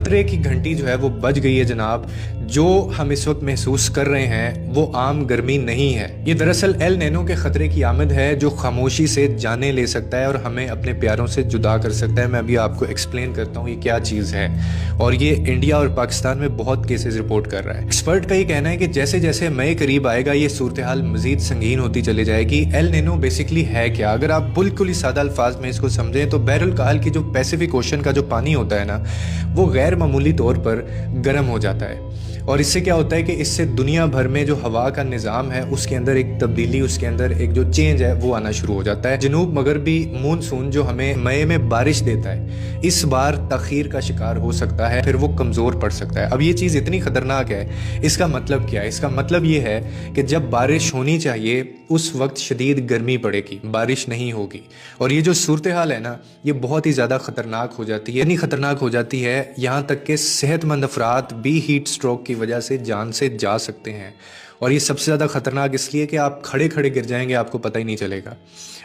खतरे की घंटी जो है वो बज गई है जनाब। जो हम इस वक्त महसूस कर रहे हैं वो आम गर्मी नहीं है। ये दरअसल एल नैनो के खतरे की आमद है जो खामोशी से जाने ले सकता है और हमें अपने प्यारों से जुदा कर सकता है। मैं अभी आपको एक्सप्लेन करता हूँ ये क्या चीज़ है, और ये इंडिया और पाकिस्तान में बहुत केसेस रिपोर्ट कर रहा है। एक्सपर्ट का ये कहना है कि जैसे जैसे मई करीब आएगा ये सूरत हाल मजीद संगीन होती चली जाएगी। एल नैनो बेसिकली है क्या? अगर आप बिल्कुल ही सादा अल्फाज में इसको समझें तो बहरुल कहल की जो पैसिफिक ओशन का जो पानी होता है ना, वो गैर मामूली तौर पर गर्म हो जाता है। और इससे क्या होता है कि इससे दुनिया भर में जो हवा का निज़ाम है उसके अंदर एक तब्दीली, उसके अंदर एक जो चेंज है वो आना शुरू हो जाता है। जनूब मगरबी मानसून जो हमें मई में बारिश देता है इस बार तखीर का शिकार हो सकता है, फिर वो कमज़ोर पड़ सकता है। अब ये चीज़ इतनी ख़तरनाक है, इसका मतलब क्या है? इसका मतलब ये है कि जब बारिश होनी चाहिए उस वक्त शदीद गर्मी पड़ेगी, बारिश नहीं होगी। और ये जो सूरत हाल है ना, ये बहुत ही ज़्यादा ख़तरनाक हो जाती है। इतनी ख़तरनाक हो जाती है यहाँ तक कि सेहतमंद अफराद भी हीट स्ट्रोक की वजह से जान से जा सकते हैं। और ये सबसे ज़्यादा ख़तरनाक इसलिए कि आप खड़े खड़े गिर जाएंगे, आपको पता ही नहीं चलेगा।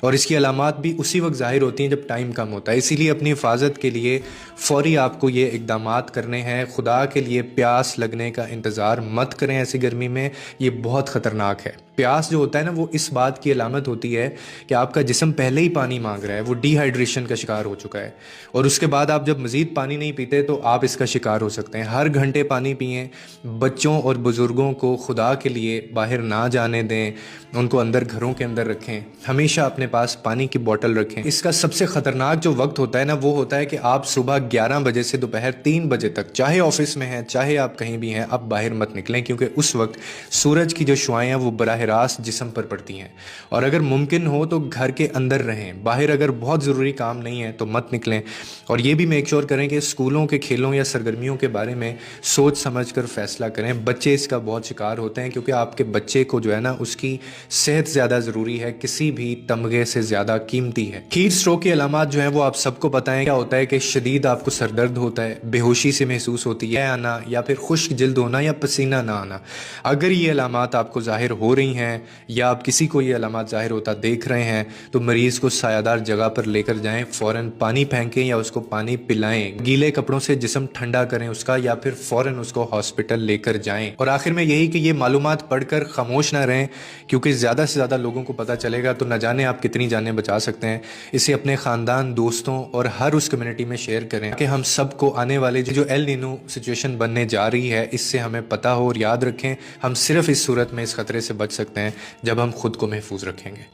और इसकी अलामात भी उसी वक्त ज़ाहिर होती हैं जब टाइम कम होता है। इसीलिए अपनी हिफाजत के लिए फ़ौरी आपको ये इक़दामात करने हैं। खुदा के लिए प्यास लगने का इंतज़ार मत करें ऐसी गर्मी में, ये बहुत ख़तरनाक है। प्यास जो होता है ना, वो इस बात की अलामत होती है कि आपका जिस्म पहले ही पानी मांग रहा है, वो डिहाइड्रेशन का शिकार हो चुका है। और उसके बाद आप जब मज़ीद पानी नहीं पीते तो आप इसका शिकार हो सकते हैं। हर घंटे पानी पिएं। बच्चों और बुज़ुर्गों को खुदा के लिए बाहर ना जाने दें, उनको अंदर घरों के अंदर रखें। हमेशा अपने पास पानी की बोतल रखें। इसका सबसे ख़तरनाक जो वक्त होता है ना, वो होता है कि आप सुबह 11 बजे से दोपहर 3 बजे तक, चाहे ऑफिस में हैं चाहे आप कहीं भी हैं, आप बाहर मत निकलें, क्योंकि उस वक्त सूरज की जो शुआएं हैं वो बराह रास्त जिस्म पर पड़ती हैं। और अगर मुमकिन हो तो घर के अंदर रहें, बाहर अगर बहुत ज़रूरी काम नहीं है तो मत निकलें। और ये भी मेक श्योर करें कि स्कूलों के खेलों या सरगर्मियों के बारे में सोच समझ कर फैसला करें। बच्चे इसका बहुत शिकार होते हैं क्योंकि आपके बच्चे को जो है ना, उसकी सेहत ज़्यादा ज़रूरी है, किसी भी तमगे से ज़्यादा कीमती है। हीट स्ट्रोक की अलामात जो हैं वो आप सबको पता है। क्या होता है कि शदीद आपको सरदर्द होता है, बेहोशी से महसूस होती है आना, या फिर खुश्क जल्द होना या पसीना ना आना। अगर ये अलामात आपको ज़ाहिर हो रही हैं या आप किसी को ये अलामात ज़ाहिर होता देख रहे हैं तो मरीज़ को सायादार जगह पर लेकर जाएं। फ़ौरन पानी फेंकें या उसको पानी पिलाएं। गीले कपड़ों से जिस्म ठंडा करें उसका, या फिर फ़ौरन उसको हॉस्पिटल लेकर जाएं। और आखिर में यही कि ये मालूमात पढ़कर खामोश ना रहें, क्योंकि ज़्यादा से ज़्यादा लोगों को पता चलेगा तो न जाने आप कितनी जानें बचा सकते हैं। इसे अपने ख़ानदान, दोस्तों और हर उस कम्युनिटी में शेयर करें कि हम सबको आने वाले जो एल नीनो सिचुएशन बनने जा रही है इससे हमें पता हो। और याद रखें, हम सिर्फ इस सूरत में इस ख़तरे से बच सकते हैं जब हम खुद को महफूज रखेंगे।